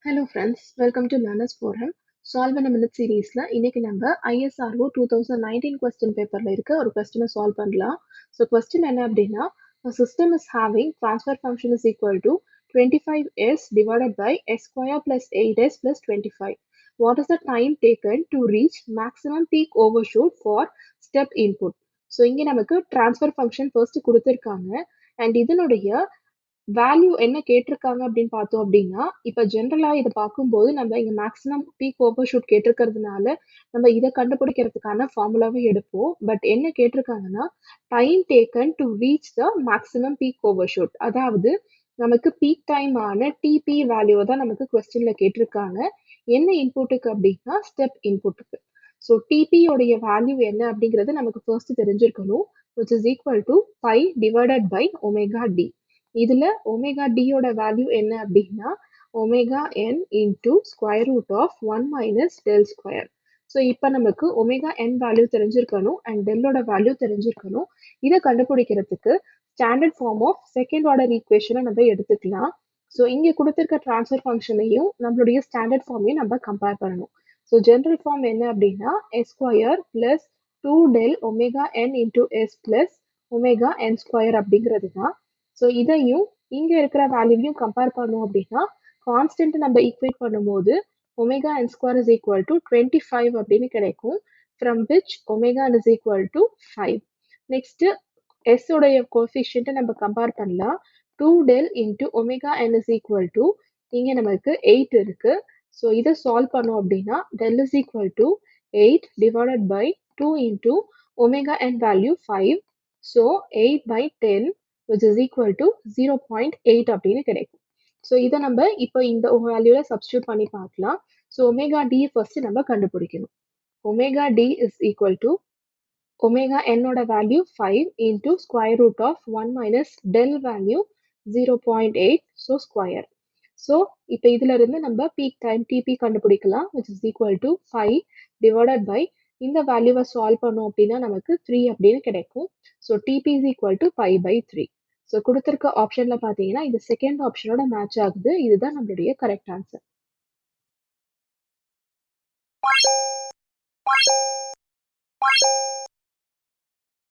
Hello friends, welcome to Learners Forum. Solve in a Minute சீரீஸ்ல இன்னைக்கு நம்ம ISRO 2019 question பேப்பர்ல இருக்க ஒரு கொஸ்டினை சால்வ் பண்ணலாம். ஸோ கொஸ்டின் என்ன அப்படின்னா a system is having transfer function is equal to 25s divided by s square plus 8s plus 25. What is the time taken to reach maximum peak overshoot for step input? So இங்கே நமக்கு transfer function first கொடுத்துருக்காங்க and இதனுடைய value என்ன கேட்டிருக்காங்க அப்படின்னு பார்த்தோம் அப்படின்னா இப்போ ஜென்ரலா இதை பார்க்கும்போது நம்ம இங்க மேக்ஸிமம் பீக் ஓவர் ஷூட் கேட்டிருக்கிறதுனால நம்ம இதை கண்டுபிடிக்கிறதுக்கான ஃபார்முலாவே எடுப்போம். பட் என்ன கேட்டிருக்காங்கன்னா time taken to reach the maximum peak overshoot, அதாவது நமக்கு பீக் டைம் ஆன டிபி வேல்யூவை தான் நமக்கு கொஸ்டின்ல கேட்டிருக்காங்க. என்ன இன்புட்டுக்கு அப்படின்னா ஸ்டெப் இன்புட்டுக்கு. ஸோ டிபியோடைய வேல்யூ என்ன அப்படிங்கிறது நமக்கு ஃபர்ஸ்ட் தெரிஞ்சிருக்கணும், which is equal to pi divided by omega d. இதுல ஒமேகா டியோட வேல்யூ என்ன அப்படின்னா omega N into square root of 1 minus del square. So இப்போ நமக்கு ஒமேகா என் வேல்யூ தெரிஞ்சிருக்கணும் அண்ட் டெல்லோட வேல்யூ தெரிஞ்சிருக்கணும். இதை கண்டுபிடிக்கிறதுக்கு standard form of second order ஈக்குவேஷனை நம்ம எடுத்துக்கலாம். ஸோ இங்கே கொடுத்துருக்க ட்ரான்ஸ்ஃபர் ஃபங்க்ஷனையும் நம்மளுடைய ஸ்டாண்டர்ட் ஃபார்மையும் நம்ம கம்பேர் பண்ணணும். ஸோ ஜென்ரல் ஃபார்ம் என்ன அப்படின்னா s square plus 2 del omega என் இன்டூ எஸ் பிளஸ் ஒமேகா என் ஸ்கொயர் அப்படிங்கிறது தான். ஸோ இதையும் இங்க இருக்கிற வேல்யூவையும் கம்பேர் பண்ணோம் அப்படின்னா கான்ஸ்டன்ட் நம்ம ஈக்குவேட் பண்ணும்போது omega N square is equal to 25 அப்படின்னு கிடைக்கும். From which omega is equal to 5. Next S உடைய கோஎஃபிஷியன்ட்டை நம்ம கம்பேர் பண்ணலாம். 2 del into omega N is equal to இங்க நமக்கு 8 இருக்கு. ஸோ இதை சால்வ் பண்ணோம் அப்படின்னா del is equal to 8 divided by 2 into omega N value 5. So 8 by 10 which is equal to 0.8 அப்படின்னு கிடைக்கும். ஸோ இதை நம்ம இப்போ இந்த வேல்யூல சப்ஸ்டியூட் பண்ணி பார்க்கலாம். ஸோ ஒமேகா டி ஃபர்ஸ்ட் நம்ம கண்டுபிடிக்கணும். Omega d is equal to omega என்னோட value 5 into square root of 1 minus del value 0.8 so square. So இப்போ இதுல இருந்து நம்ம பீக் டைம் டிபி கண்டுபிடிக்கலாம், which is equal to 5 divided by இந்த வேல்யூவை சால்வ் பண்ணோம் அப்படின்னா நமக்கு 3 அப்படின்னு கிடைக்கும். So DP is equal to 5 by 3. So கொடுத்துருக்க ஆப்ஷன்ல பார்த்தீங்கன்னா இது செகண்ட் ஆப்ஷனோட மேட்ச் ஆகுது. இதுதான் நம்மளுடைய கரெக்ட் ஆன்சர்.